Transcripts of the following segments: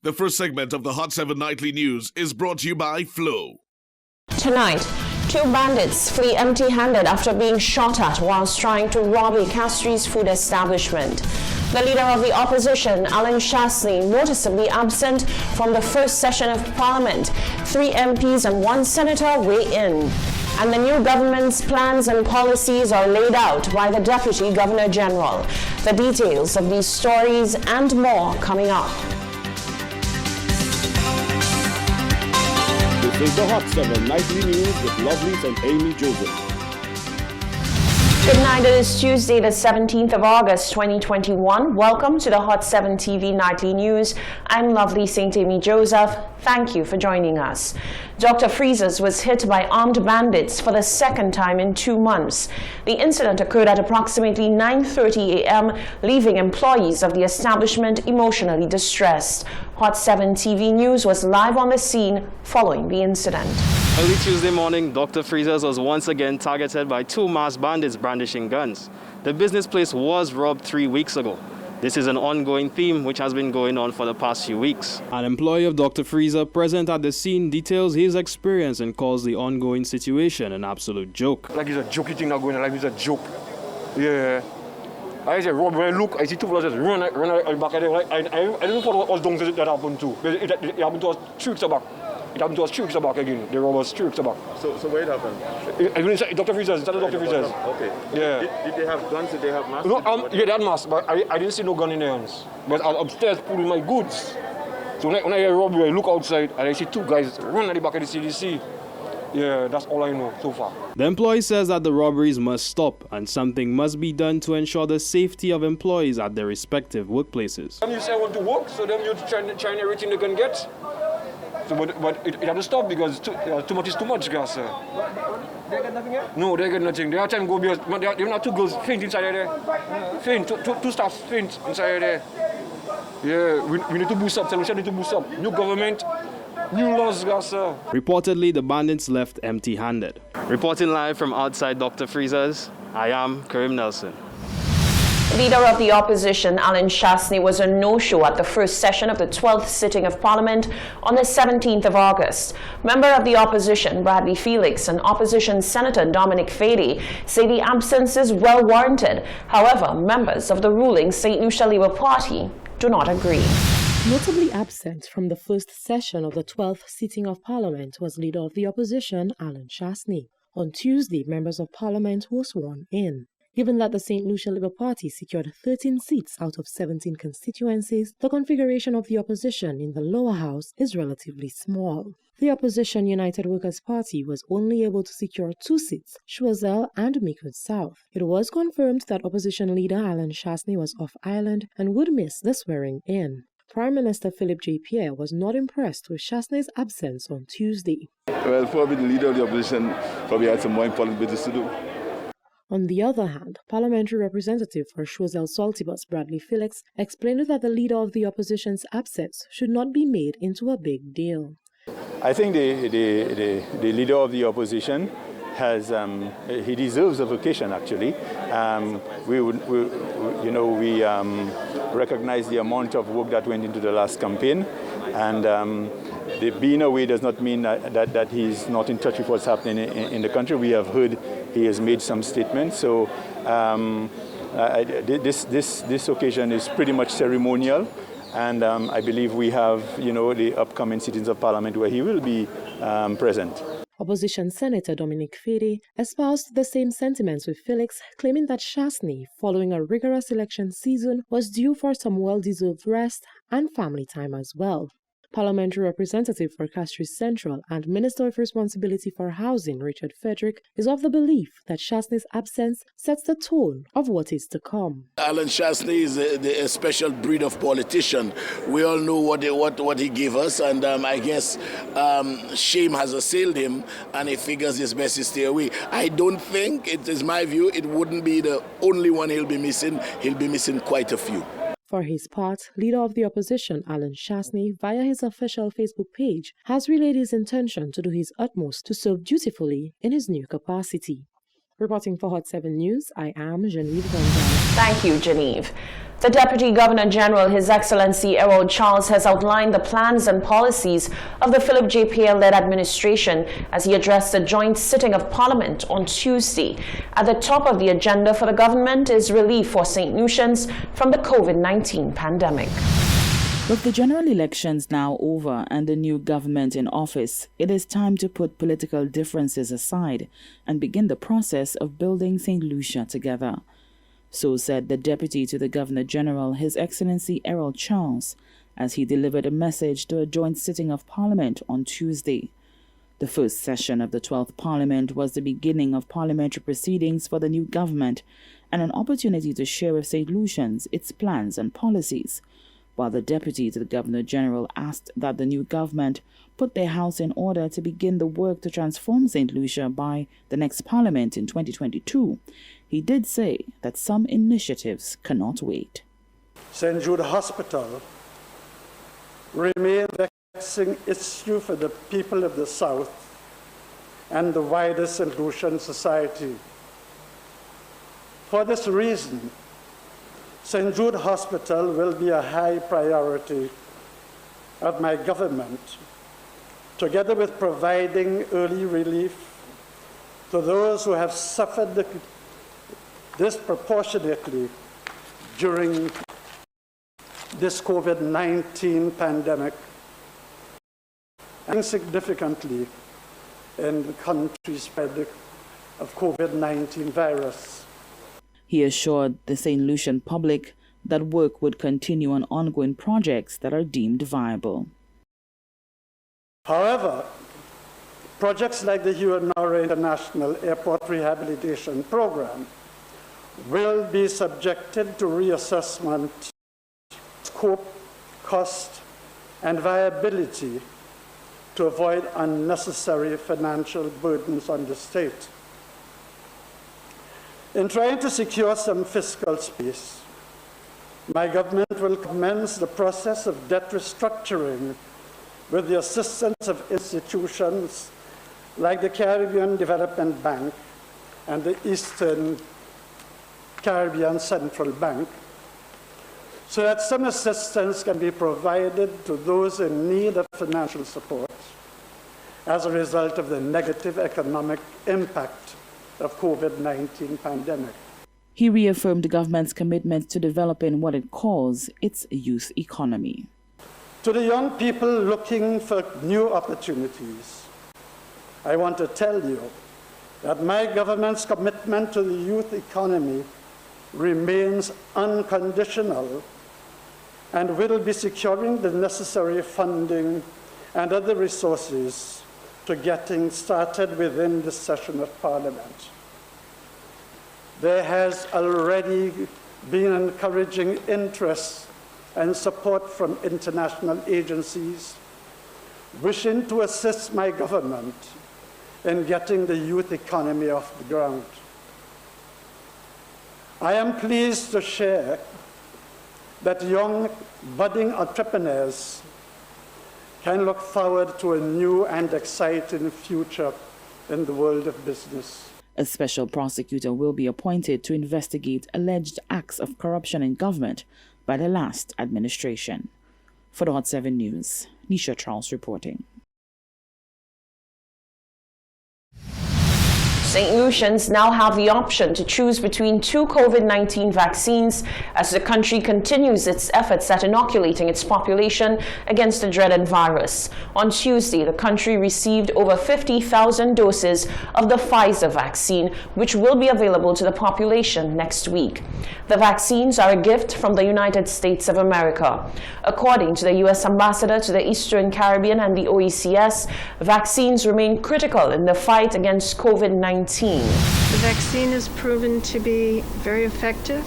The first segment of the Hot 7 Nightly News is brought to you by Flow. Tonight, two bandits flee empty-handed after being shot at whilst trying to rob a Castries food establishment. The leader of the opposition, Alan Shastney, noticeably absent from the first session of Parliament. 3 MPs and 1 senator weigh in. And the new government's plans and policies are laid out by the Deputy Governor General. The details of these stories and more coming up. This is the Hot 7 Nightly News with Lovelace and Amy Joseph. Good night, it is Tuesday the 17th of August 2021. Welcome to the Hot 7 TV Nightly News. I'm Lovely St. Amy Joseph. Thank you for joining us. Dr. Freezers was hit by armed bandits for the second time in 2 months. The incident occurred at approximately 9:30 a.m., leaving employees of the establishment emotionally distressed. Hot 7 TV News was live on the scene following the incident. Early Tuesday morning, Dr. Freezers was once again targeted by 2 masked bandits brandishing guns. The business place was robbed 3 weeks ago. This is an ongoing theme which has been going on for the past few weeks. An employee of Dr. Freezer present at the scene details his experience and calls the ongoing situation an absolute joke. Like it's a jokey thing not going on, like it's a joke. Yeah. I said, Rob, when I look, I see 2 people just run back at them. Like, I don't know what was done that happened to. It happened to us 3 weeks back. It happened to us 3 weeks back again. The robbers 3 weeks back. So where it happened? Dr. Freezers, Dr. Freezers. Okay. Yeah. Did they have guns? Did they have masks? No, yeah, they had masks, but I didn't see no gun in their hands. But I was upstairs pulling my goods. So when I hear robbery, I look outside and I see 2 guys run at the back of the CDC. Yeah, that's all I know so far. The employee says that the robberies must stop and something must be done to ensure the safety of employees at their respective workplaces. And you say I want to work, so then you're trying everything they can get. So, but it had to stop because too much is too much, guys. They get nothing yet? No, they get nothing. They have time to go because they have 2 girls faint inside there. Faint, two staffs faint inside there. Yeah, we need to boost up. Solution need to boost up. New government, new laws, guys. Reportedly, the bandits left empty-handed. Reporting live from outside Dr. Freezers, I am Karim Nelson. Leader of the opposition, Alan Shastney, was a no-show at the first session of the 12th sitting of Parliament on the 17th of August. Member of the opposition, Bradley Felix, and opposition Senator Dominic Fady say the absence is well warranted. However, members of the ruling St. Lucia Labour Party do not agree. Notably absent from the first session of the 12th sitting of Parliament was Leader of the Opposition, Alan Shastney. On Tuesday, members of Parliament were sworn in. Given that the St. Lucia Labour Party secured 13 seats out of 17 constituencies, the configuration of the opposition in the lower house is relatively small. The opposition United Workers' Party was only able to secure 2 seats, Choiseul and Meaford South. It was confirmed that opposition leader Alan Shastney was off island and would miss the swearing-in. Prime Minister Philip J. Pierre was not impressed with Shastney's absence on Tuesday. Well, probably the leader of the opposition probably had some more important business to do. On the other hand, Parliamentary Representative for Choiseul Saltibus Bradley Felix explained that the leader of the opposition's absence should not be made into a big deal. I think the leader of the opposition has he deserves a vacation. Actually, we recognize the amount of work that went into the last campaign, and being away does not mean that he's not in touch with what's happening in the country. We have heard he has made some statements. So this occasion is pretty much ceremonial, and I believe we have the upcoming sittings of Parliament where he will be present. Opposition Senator Dominic Fady espoused the same sentiments with Felix, claiming that Shastney, following a rigorous election season, was due for some well-deserved rest and family time as well. Parliamentary Representative for Castries Central and Minister with Responsibility for Housing, Richard Frederick, is of the belief that Shastney's absence sets the tone of what is to come. Alan Shastney is a special breed of politician. We all know what he gave us, and I guess shame has assailed him, and he figures it's best to stay away. I don't think, it is my view, it wouldn't be the only one he'll be missing. He'll be missing quite a few. For his part, Leader of the Opposition, Alan Shastney, via his official Facebook page, has relayed his intention to do his utmost to serve dutifully in his new capacity. Reporting for Hot 7 News, I am Genevieve Gonzalez. Thank you, Genevieve. The Deputy Governor General, His Excellency Errol Charles, has outlined the plans and policies of the Philip J. Payne-led administration as he addressed a joint sitting of Parliament on Tuesday. At the top of the agenda for the government is relief for St. Lucians from the COVID-19 pandemic. With the general elections now over and the new government in office, it is time to put political differences aside and begin the process of building St. Lucia together. So said the Deputy to the Governor-General, His Excellency Errol Charles, as he delivered a message to a joint sitting of Parliament on Tuesday. The first session of the 12th Parliament was the beginning of parliamentary proceedings for the new government and an opportunity to share with St. Lucians its plans and policies, while the Deputy to the Governor-General asked that the new government put their house in order to begin the work to transform St. Lucia by the next Parliament in 2022. He did say that some initiatives cannot wait. St. Jude Hospital remains a vexing issue for the people of the South and the wider St. Lucian society. For this reason, St. Jude Hospital will be a high priority of my government, together with providing early relief to those who have suffered disproportionately during this COVID-19 pandemic and significantly in the country's spread of COVID-19 virus. He assured the St. Lucian public that work would continue on ongoing projects that are deemed viable. However, projects like the Huon Norrie International Airport Rehabilitation Program will be subjected to reassessment, scope, cost, and viability to avoid unnecessary financial burdens on the state. In trying to secure some fiscal space, my government will commence the process of debt restructuring with the assistance of institutions like the Caribbean Development Bank and the Eastern Caribbean Central Bank, so that some assistance can be provided to those in need of financial support as a result of the negative economic impact of COVID-19 pandemic. He reaffirmed the government's commitment to developing what it calls its youth economy. To the young people looking for new opportunities, I want to tell you that my government's commitment to the youth economy remains unconditional and will be securing the necessary funding and other resources to getting started within this session of Parliament. There has already been encouraging interest and support from international agencies wishing to assist my government in getting the youth economy off the ground. I am pleased to share that young budding entrepreneurs can look forward to a new and exciting future in the world of business. A special prosecutor will be appointed to investigate alleged acts of corruption in government by the last administration. For the Hot 7 News, Nisha Charles reporting. St. Lucians now have the option to choose between 2 COVID-19 vaccines as the country continues its efforts at inoculating its population against the dreaded virus. On Tuesday, the country received over 50,000 doses of the Pfizer vaccine, which will be available to the population next week. The vaccines are a gift from the United States of America. According to the U.S. Ambassador to the Eastern Caribbean and the OECS, vaccines remain critical in the fight against COVID-19. The vaccine is proven to be very effective.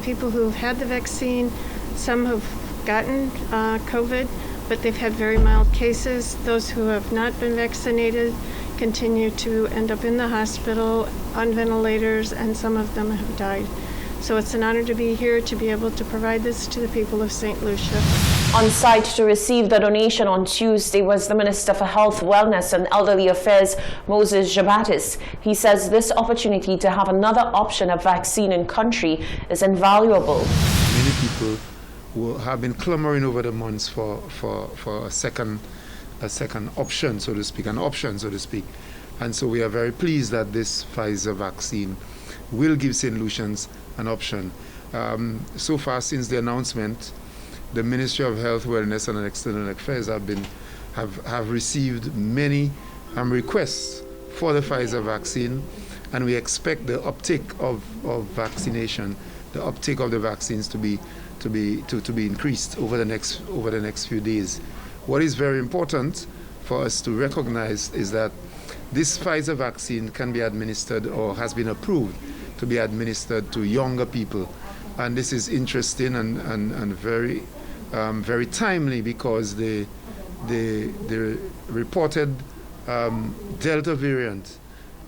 People who have had the vaccine, some have gotten COVID, but they've had very mild cases. Those who have not been vaccinated continue to end up in the hospital on ventilators, and some of them have died. So it's an honor to be here to be able to provide this to the people of St. Lucia. On site to receive the donation on Tuesday was the Minister for Health, Wellness and Elderly Affairs, Moses Jabatis. He says this opportunity to have another option of vaccine in country is invaluable. Many people who have been clamoring over the months for a second option, so to speak, an option, so to speak. And so we are very pleased that this Pfizer vaccine will give St. Lucians an option. So far, since the announcement, the Ministry of Health, Wellness and External Affairs have received many requests for the Pfizer vaccine, and we expect the uptake of vaccination, the uptake of the vaccines to be increased over the next few days. What is very important for us to recognize is that this Pfizer vaccine can be administered, or has been approved to be administered, to younger people, and this is interesting and very timely, because the reported Delta variant,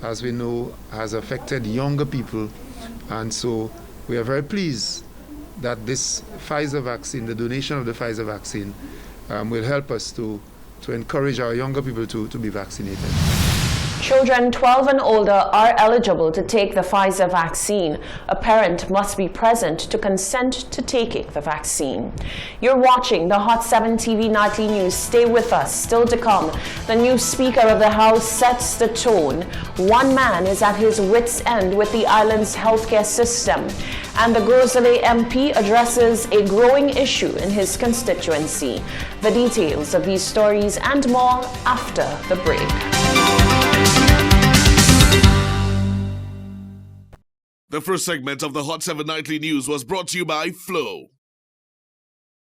as we know, has affected younger people, and so we are very pleased that this Pfizer vaccine, the donation of the Pfizer vaccine, will help us to encourage our younger people to be vaccinated. Children 12 and older are eligible to take the Pfizer vaccine. A parent must be present to consent to taking the vaccine. You're watching the Hot 7 TV Nightly News. Stay with us. Still to come, the new Speaker of the House sets the tone. One man is at his wit's end with the island's healthcare system. And the Gros-Islet MP addresses a growing issue in his constituency. The details of these stories and more after the break. The first segment of the Hot 7 Nightly News was brought to you by Flow.